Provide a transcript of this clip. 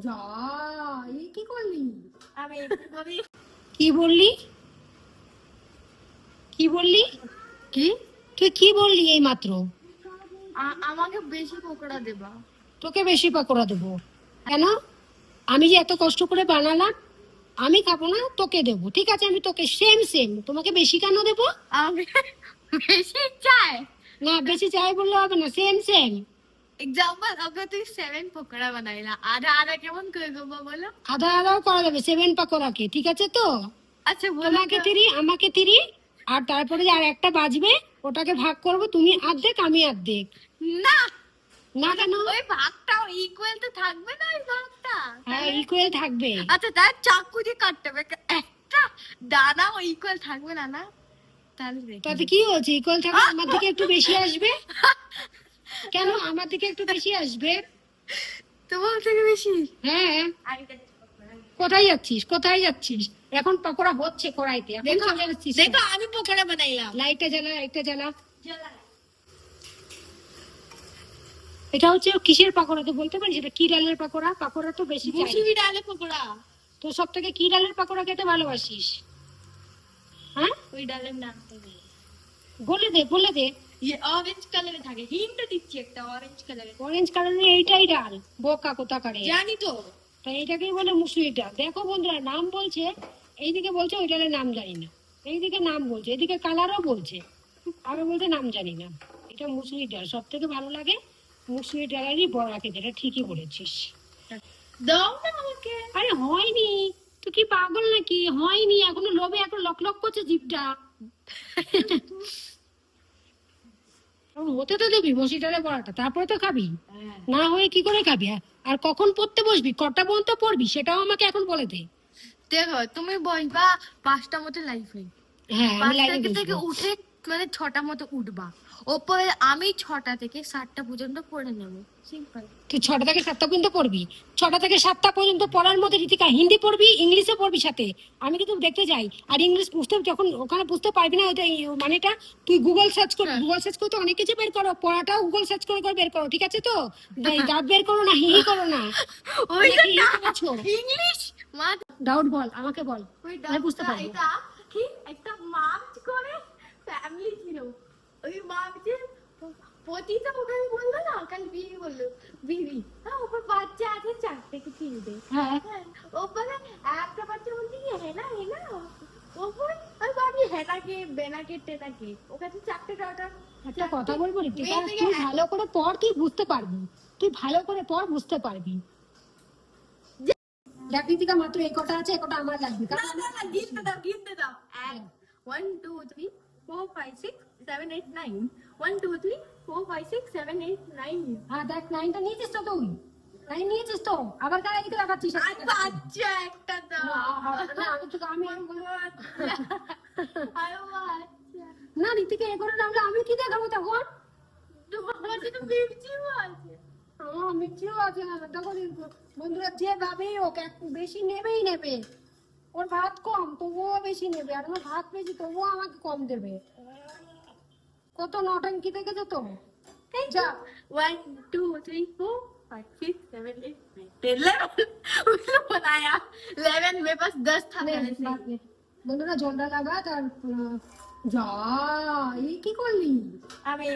যা এই কি করলি? আমি কি বললি? কি বললি? কি তুই কি বললি এই মাত্র? আমাকে বেশি পকোড়া দেবা। তোকে বেশি পাকোড়া দেবো কেন? আমি যে এত কষ্ট করে বানালাম, আমি খাবো না, তোকে দেবো। ঠিক আছে, আমি তোকে সেম সেম, তোমাকে বেশি কেন দেবো? আমাকে বেশি চাই না, বেশি চাই বললে হবে না, সেম সেম। एग्जांपल अगर तुम 7 पकौड़ा बनाइला आधा आधा केमन করে দেবো বলো? আধা আধাও করা যাবে 7 পাকোড়াকে, ঠিক আছে তো? আচ্ছা বলো তোমাকে তো। 3, আমাকে 3, আর তারপরে যে আর একটা বাজবে ওটাকে ভাগ করবো, তুমি অর্ধেক আমি অর্ধেক। না না কেন? ওই ভাগটাও ইকুয়াল তো থাকবে না ওই ভাগটা। হ্যাঁ, ইকুয়াল থাকবে। আচ্ছা তার চাকু দিয়ে কাটতে হবে একটা দানাও ইকুয়াল থাকবে না না তাহলে দেখি। তাতে কি হয়েছে? ইকুয়াল থাকলে আমার দিকে একটু বেশি আসবে। কেন আমার দিকে একটু বেশি আসবে? তোমার থেকে বেশি। হ্যাঁ। কোথায় যাচ্ছিস? কোথায় যাচ্ছিস? এখন পকোড়া হচ্ছে কড়াইতে, এখন দেখো চলে যাচ্ছিস। দেখো আমি পকোড়া বানাইলাম। লাইটটা জ্বালা, লাইটটা জ্বালা। এটা হচ্ছে কিসের পাকোড়া তো বলতে পারিস? এটা কি ডালের পাকোড়া? পাকোড়া তো বেশি চাই। মুসুরি ডালের পকোড়া। তো সব থেকে কি ডালের পাকোড়া খেতে ভালোবাসিস? হ্যাঁ, ওই ডালের নাম তো নেই। বলে দে, বলে দে। ये ऑरेंज কালারে থাকে, হিন্ট দিচ্ছি একটা অরেঞ্জ কালারে। অরেঞ্জ কালারের এইটাই ডাল, বোকা কোথাকারে। জানি তো। তাই এটাকেই বলে মুসুরি ডাল। দেখো বন্ধুরা, নাম বলছে, এইদিকে বলছে ওই ডালের নাম জানি না, এইদিকে নাম বলছে, এদিকে কালারও বলছে, আরো বলছে নাম জানি না। এটা মুসুরি ডাল, সব থেকে ভালো লাগে মুসুরি ডালেরই বড়া খেতে, এটা ঠিকই বলেছিস। দাও না আমাকে। আরে হয়নি, তুই কি পাগল নাকি? হয়নি এখনো, লোভে এখন লক লক করছে জিভটা। হতে তো দিবি মসুরি ডালের বড়াটা, তারপরে তো খাবি। না হয়ে কি করে খাবি? আর কখন পড়তে বসবি, কটা পর্যন্ত পড়বি, সেটাও আমাকে এখন বলে দে। দেখো তুমি বলবা 5টা মতো লাইফে, হ্যাঁ, আমি 5টা লাইভে থেকে বসবো। উঠে মানে 6টা মতো উঠবা, ওপরে আমি 6টা থেকে 7টা পর্যন্ত পড়ে নেবো, সিম্পল। তুই 6টা থেকে 7টা পর্যন্ত পড়বি? 6টা থেকে 7টা পর্যন্ত পড়ার মধ্যে রীতিকা হিন্দি পড়বি, ইংলিশে পড়বি সাথে। আমি কিন্তু দেখতে যাই, আর ইংলিশ বুঝতে যখন ওখানে বুঝতে পারবি না ওইটা মানেটা, তুই গুগল সার্চ কর। গুগল সার্চ করে তো অনেক কিছু বের করো, পড়াটাও গুগল সার্চ করে করে বের করো, ঠিক আছে তো? দাঁত বের করো না, হি হি করো না। ওই ইংলিশ ইংলিশ মা ডাউট বল, আমাকে বল, ওই আমি বুঝতে ডাক্তার পারবো। এটা কি একটা মার্চ করে ফ্যামিলি ছিল, ওই মার্চে পতিতা ওখানে বললো না, কাল বিয়ে বললো বিবি, হ্যাঁ ওপর বাচ্চা আছে 4 থেকে 3টে, হ্যাঁ, হ্যাঁ ওপরে একটা বাচ্চা বলছে কি হেনা হেনা, ওপরে ওই বাড়ি হেনাকে বেনাকে টেনাকে ওখানে 4টে ডটা। একটা কথা বলবো ঋতিকা, তুই ভালো করে পড়, তুই বুঝতে পারবি, তুই ভালো করে পড়, বুঝতে পারবি। দেখ ঋতিকা, মাত্র এই কটা আছে, এই কটা আমার লাগবে, না কারণ না না গিনতে দাও 1 2 3 4 5 6 7 8 9 1 2 3 4 5 6 7 8 9। হ্যাঁ দেখ, 9টা নিয়েছিস তো তুই? 9 নিয়েছিস তো? আবার কার এদিকে লাগাচ্ছিস? বাচ্চা একটা দাও। না, আমি তো আমি আরো বাচ্চা না, ঋতিকা এ করে নামলে আমি কি দেখাবো তখন? তোমার কাছে তো মির্চিও আছে। আমার মিষ্টিও আছে না তখন। বন্ধুরা যে ভাবে ওকে একটু বেশি নেবেই নেবে, ওর ভাত কম তবুও বেশি নেবে, আর আমার ভাত বেশি তবুও আমাকে কম দেবে। কত নটঙ্কি দেখেছো তো? যা 1 2 3 4 5 6 7 8 9 10 11 उसने बनाया 11 मेरे पास 10 था নে, पहले से। ভাত নে। বন্ধুরা জলটা লাগা, তার যা এই কি করলি? আমি